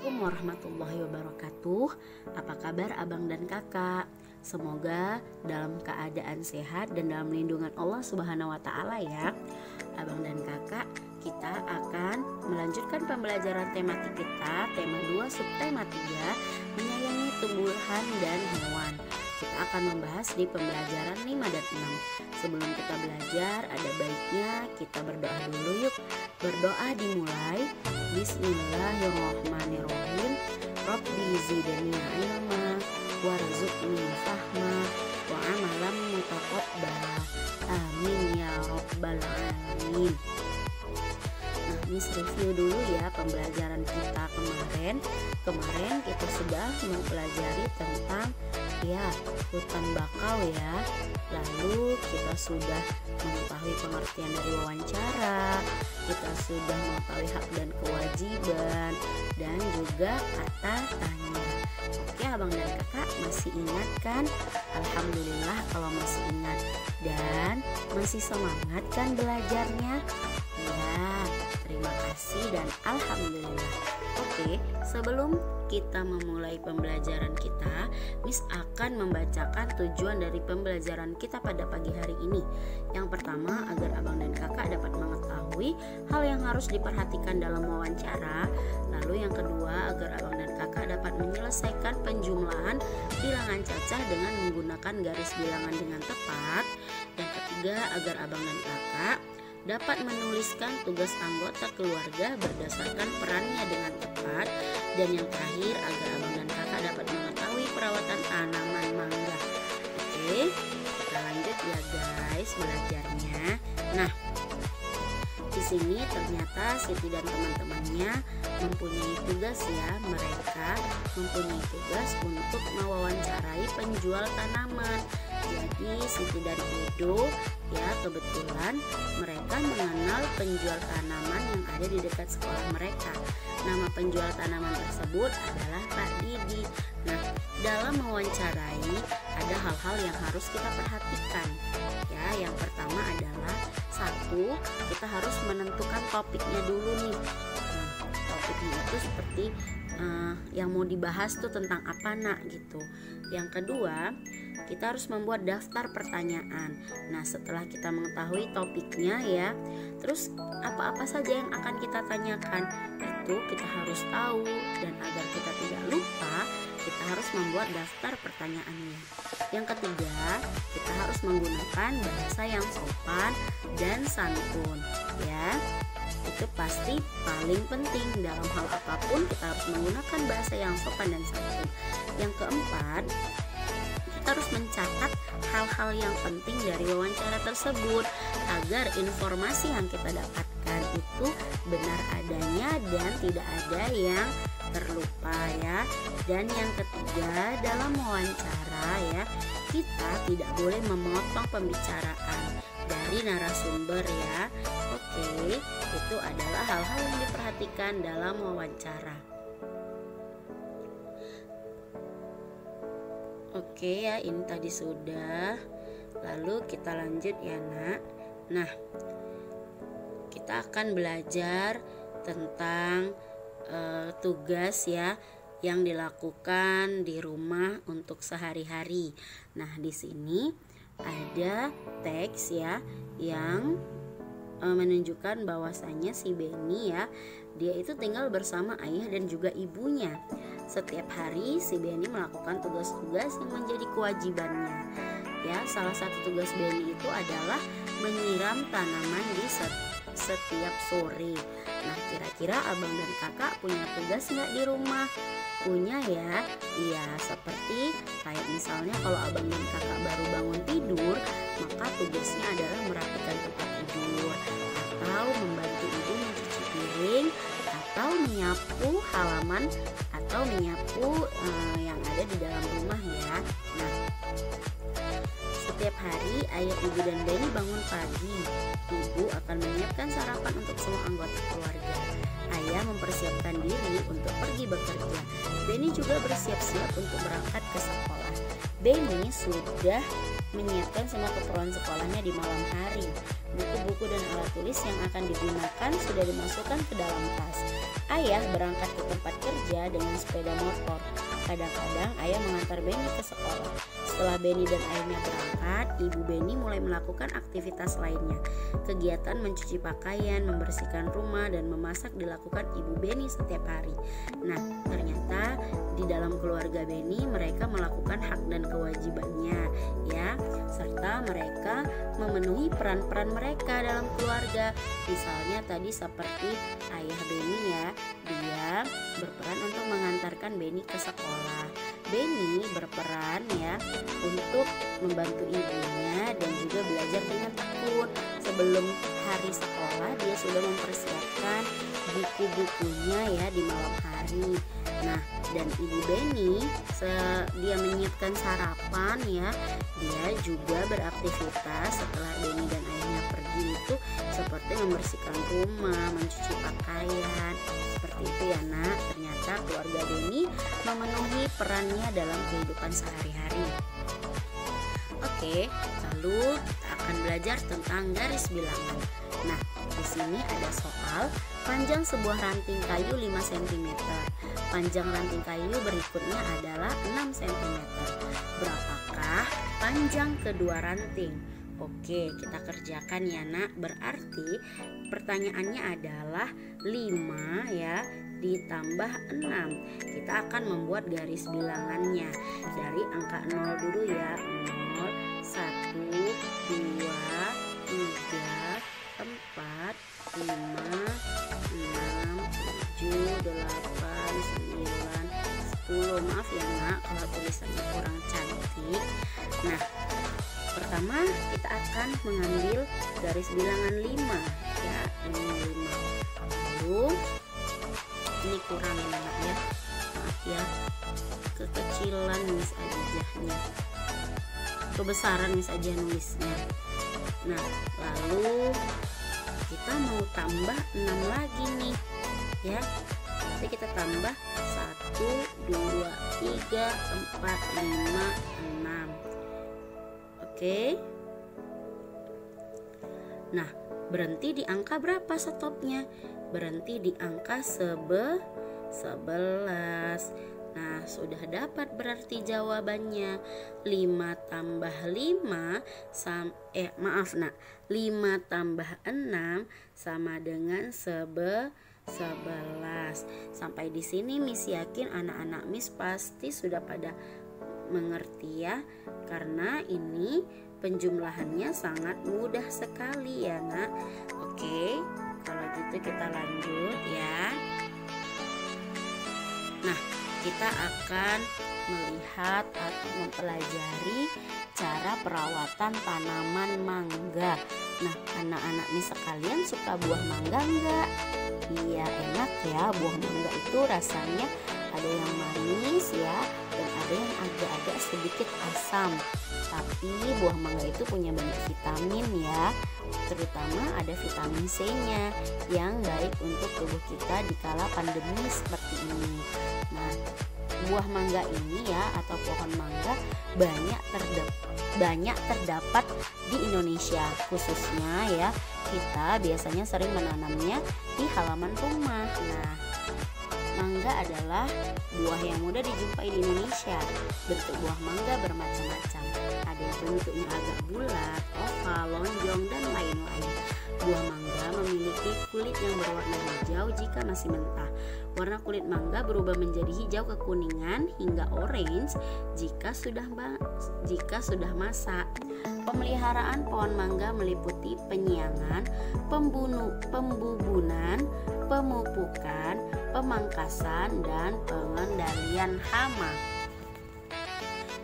Assalamualaikum warahmatullahi wabarakatuh. Apa kabar abang dan kakak? Semoga dalam keadaan sehat dan dalam lindungan Allah Subhanahu wa Ta'ala ya. Abang dan kakak, kita akan melanjutkan pembelajaran tematik kita, tema 2 subtema 3, menyayangi tumbuhan dan hewan. Kita akan membahas di pembelajaran 5 dan 6. Sebelum kita belajar, ada baiknya kita berdoa dulu yuk. Berdoa dimulai. Bismillahirrahmanirrahim. Rabbi zidni ilma warzuqni fahma wa amalan mutaqabbala. Amin ya rabbal alamin. Nah, Miss review dulu ya pembelajaran kita kemarin. Kemarin kita sudah mempelajari tentang hutan bakau ya. Lalu kita sudah mengetahui pengertian dari wawancara, kita sudah mengetahui hak dan kewajiban, dan juga kata tanya. Oke abang dan kakak, masih ingat kan? Alhamdulillah kalau masih ingat. Dan masih semangat kan belajarnya? Ya, terima kasih dan alhamdulillah. Oke, sebelum kita memulai pembelajaran kita, Miss akan membacakan tujuan dari pembelajaran kita pada pagi hari ini. Yang pertama, agar abang dan kakak dapat mengetahui hal yang harus diperhatikan dalam wawancara. Lalu yang kedua, agar abang dan kakak dapat menyelesaikan penjumlahan bilangan cacah dengan menggunakan garis bilangan dengan tepat. Yang ketiga, agar abang dan kakak dapat menuliskan tugas anggota keluarga berdasarkan perannya dengan tepat. Dan yang terakhir, agar abang dan kakak dapat mengetahui perawatan tanaman mangga. Oke, kita lanjut ya guys belajarnya. Nah, di sini ternyata Siti dan teman-temannya mempunyai tugas ya. Mereka mempunyai tugas untuk mewawancarai penjual tanaman. Jadi Siti dan Edo ya kebetulan mereka mengenal penjual tanaman yang ada di dekat sekolah mereka. Nama penjual tanaman tersebut adalah Pak Didi. Nah, dalam mewawancarai ada hal-hal yang harus kita perhatikan. Ya, yang pertama adalah satu, kita harus menentukan topiknya dulu nih. Nah, topiknya itu seperti yang mau dibahas tuh tentang apa nak gitu. Yang kedua, kita harus membuat daftar pertanyaan. Nah, setelah kita mengetahui topiknya ya, terus apa-apa saja yang akan kita tanyakan itu kita harus tahu. Dan agar kita tidak lupa, kita harus membuat daftar pertanyaannya. Yang ketiga, kita harus menggunakan bahasa yang sopan dan santun ya. Itu pasti paling penting dalam hal apapun, kita harus menggunakan bahasa yang sopan dan santun. Yang keempat, kita harus mencatat hal-hal yang penting dari wawancara tersebut agar informasi yang kita dapatkan itu benar adanya dan tidak ada yang terlupa ya. Dan yang ketiga, dalam wawancara ya, kita tidak boleh memotong pembicaraan dari narasumber ya. Oke, itu adalah hal-hal yang diperhatikan dalam wawancara. Oke ya, ini tadi sudah. Lalu kita lanjut ya nak. Nah, kita akan belajar tentang tugas ya yang dilakukan di rumah untuk sehari-hari. Nah, di sini ada teks ya yang menunjukkan bahwasanya si Beni ya, dia itu tinggal bersama ayah dan juga ibunya. Setiap hari si Beni melakukan tugas-tugas yang menjadi kewajibannya. Ya, salah satu tugas Beni itu adalah menyiram tanaman di setiap sore. Nah, kira-kira abang dan kakak punya tugas nggak di rumah? Punya ya? Iya, seperti kayak misalnya kalau abang dan kakak baru bangun tidur, maka tugasnya adalah merapikan tempat tidur, atau membantu ibu mencuci piring, atau menyapu halaman, atau menyapu yang ada di dalam rumah ya. Nah, setiap hari ayah, ibu, dan Beni bangun pagi. Ibu akan menyiapkan sarapan untuk semua anggota keluarga. Ayah mempersiapkan diri untuk pergi bekerja. Beni juga bersiap-siap untuk berangkat ke sekolah. Beni sudah menyiapkan semua keperluan sekolahnya di malam hari. Buku-buku dan alat tulis yang akan digunakan sudah dimasukkan ke dalam tas. Ayah berangkat ke tempat kerja dengan sepeda motor. Kadang-kadang ayah mengantar Benny ke sekolah. Setelah Benny dan ayahnya berangkat, ibu Benny mulai melakukan aktivitas lainnya. Kegiatan mencuci pakaian, membersihkan rumah, dan memasak dilakukan ibu Benny setiap hari. Nah, ternyata di dalam keluarga Benny mereka melakukan hak dan kewajibannya, ya, serta mereka memenuhi peran-peran mereka dalam keluarga. Misalnya tadi seperti ayah Benny, ya, dia berperan untuk mengantarkan Benny ke sekolah. Benny berperan, ya, untuk membantu ibunya dan juga belajar dengan tekun. Sebelum hari sekolah dia sudah mempersiapkan buku-bukunya, ya, di malam hari. Nah, dan ibu Benny dia menyiapkan sarapan, ya, dia juga beraktivitas setelah Benny dan ayahnya pergi itu seperti membersihkan rumah, mencuci pakaian, seperti itu, ya nak. Ternyata keluarga Benny memenuhi perannya dalam kehidupan sehari-hari. Oke, lalu kita akan belajar tentang garis bilangan. Nah, di sini ada soal panjang sebuah ranting kayu 5 cm. Panjang ranting kayu berikutnya adalah 6 cm. Berapakah panjang kedua ranting? Oke, kita kerjakan, ya nak. Berarti pertanyaannya adalah 5, ya, ditambah 6. Kita akan membuat garis bilangannya dari angka 0 dulu, ya. 0, 1, 2, 3, 4, 5, 6, 7, 8, 9, 10. Maaf, ya nak kalau tulisannya kurang cantik. Nah, pertama kita akan mengambil garis bilangan 5, ya, ini 5. Lalu ini kurang, ya nak, ya, maaf, ya, kekecilan Miss Adijahnya, kebesaran Miss Adijah nulisnya. Nah, lalu kita mau tambah 6 lagi nih, ya. Nanti kita tambah 1, 2, 3, 4, 5, 6. Oke. Nah, berhenti di angka berapa stopnya? Berhenti di angka 11. Nah, sudah dapat berarti jawabannya. 5 tambah 5 5 tambah 6 sama dengan 11. Sampai di sini Miss yakin anak-anak Miss pasti sudah pada mengerti, ya, karena ini penjumlahannya sangat mudah sekali, ya nak. Oke, kalau gitu kita lanjut, ya. Nah, kita akan melihat atau mempelajari cara perawatan tanaman mangga. Nah, anak-anak Miss sekalian suka buah mangga enggak? Iya, enak, ya. Buah mangga itu rasanya ada yang manis, ya, dan ada yang agak-agak sedikit asam. Tapi buah mangga itu punya banyak vitamin, ya, terutama ada vitamin C-nya yang baik untuk tubuh kita di kala pandemi seperti ini. Nah, buah mangga ini, ya, atau pohon mangga banyak terdapat di Indonesia, khususnya, ya, kita biasanya sering menanamnya di halaman rumah. Nah, mangga adalah buah yang mudah dijumpai di Indonesia. Bentuk buah mangga bermacam-macam. Ada yang bentuknya agak bulat, oval, lonjong, dan lain-lain. Buah mangga memiliki kulit yang berwarna hijau jika masih mentah. Warna kulit mangga berubah menjadi hijau kekuningan hingga orange jika sudah masak. Pemeliharaan pohon mangga meliputi penyiangan, pembubunan, pemupukan, pemangkasan, dan pengendalian hama.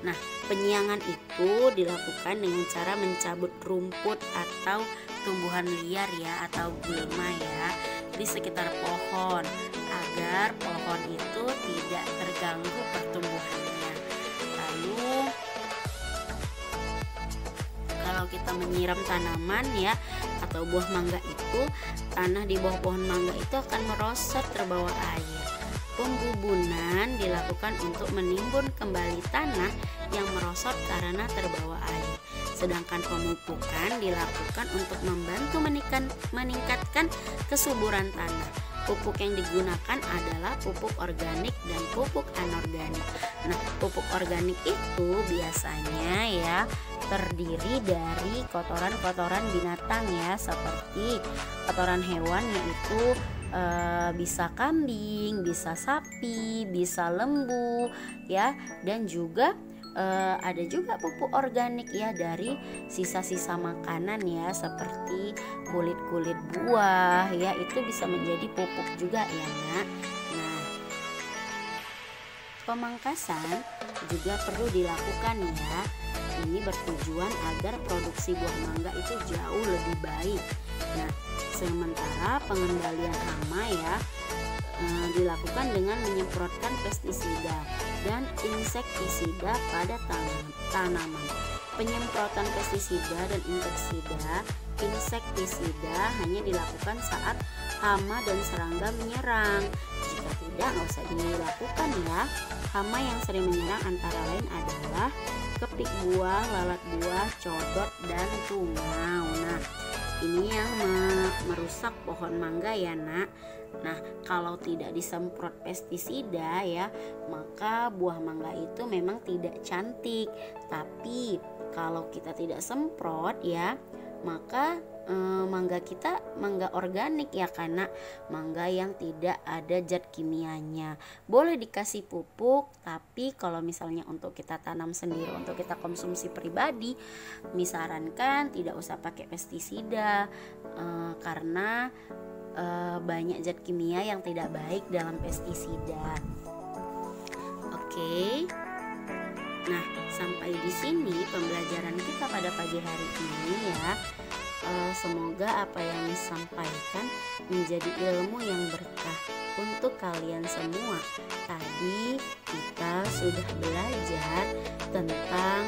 Nah, penyiangan itu dilakukan dengan cara mencabut rumput atau tumbuhan liar, ya, atau gulma, ya, di sekitar pohon agar pohon itu tidak terganggu pertumbuhannya. Lalu kalau kita menyiram tanaman, ya, atau buah mangga itu, tanah di bawah pohon mangga itu akan merosot terbawa air. Pembubunan dilakukan untuk menimbun kembali tanah yang merosot karena terbawa air. Sedangkan pemupukan dilakukan untuk membantu meningkatkan kesuburan tanah. Pupuk yang digunakan adalah pupuk organik dan pupuk anorganik. Nah, pupuk organik itu biasanya ya terdiri dari kotoran-kotoran binatang ya, seperti kotoran hewan, yaitu bisa kambing, bisa sapi, bisa lembu ya, dan juga ada juga pupuk organik ya dari sisa-sisa makanan ya, seperti kulit-kulit buah ya, itu bisa menjadi pupuk juga ya nak. Nah, pemangkasan juga perlu dilakukan ya. Ini bertujuan agar produksi buah mangga itu jauh lebih baik. Nah, sementara pengendalian hama ya dilakukan dengan menyemprotkan pestisida dan insektisida pada tanaman. Penyemprotan pestisida dan insektisida hanya dilakukan saat hama dan serangga menyerang. Jika tidak, nggak usah dilakukan ya. Hama yang sering menyerang antara lain adalah kepik buah, lalat buah, codot, dan tungau. Nah, ini yang merusak pohon mangga ya nak. Nah, kalau tidak disemprot pestisida ya, maka buah mangga itu memang tidak cantik. Tapi kalau kita tidak semprot ya, maka mangga kita mangga organik ya, karena mangga yang tidak ada zat kimianya. Boleh dikasih pupuk, tapi kalau misalnya untuk kita tanam sendiri, untuk kita konsumsi pribadi, disarankan tidak usah pakai pestisida karena banyak zat kimia yang tidak baik dalam pestisida. Oke. Nah, sampai di sini pembelajaran kita pada pagi hari ini ya. Semoga apa yang disampaikan menjadi ilmu yang berkah untuk kalian semua. Tadi kita sudah belajar tentang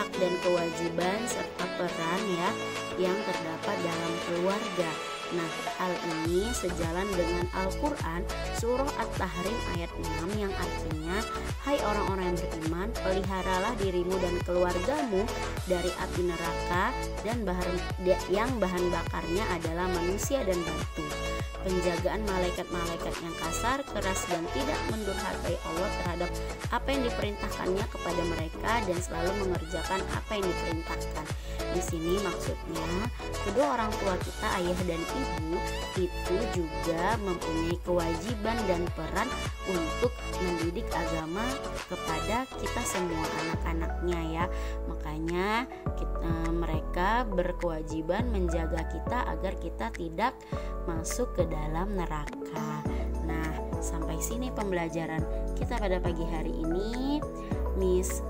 hak dan kewajiban serta peran ya yang terdapat dalam keluarga. Nah, hal ini sejalan dengan Al-Quran surah At-Tahrim ayat 6 yang artinya, hai orang-orang yang beriman, peliharalah dirimu dan keluargamu dari api neraka dan yang bahan bakarnya adalah manusia dan batu. Penjagaan malaikat-malaikat yang kasar, keras, dan tidak mendurhakai Allah terhadap apa yang diperintahkannya kepada mereka dan selalu mengerjakan apa yang diperintahkan. Di sini maksudnya kedua orang tua kita, ayah dan ibu, itu juga mempunyai kewajiban dan peran untuk mendidik agama kepada kita semua anak-anaknya ya. Makanya mereka berkewajiban menjaga kita agar kita tidak masuk ke dalam neraka. Nah, sampai sini pembelajaran kita pada pagi hari ini. Miss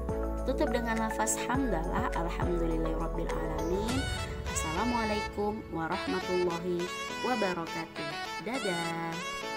tutup dengan lafaz hamdalah, alhamdulillahirrabbilalamin. Assalamualaikum warahmatullahi wabarakatuh. Dadah.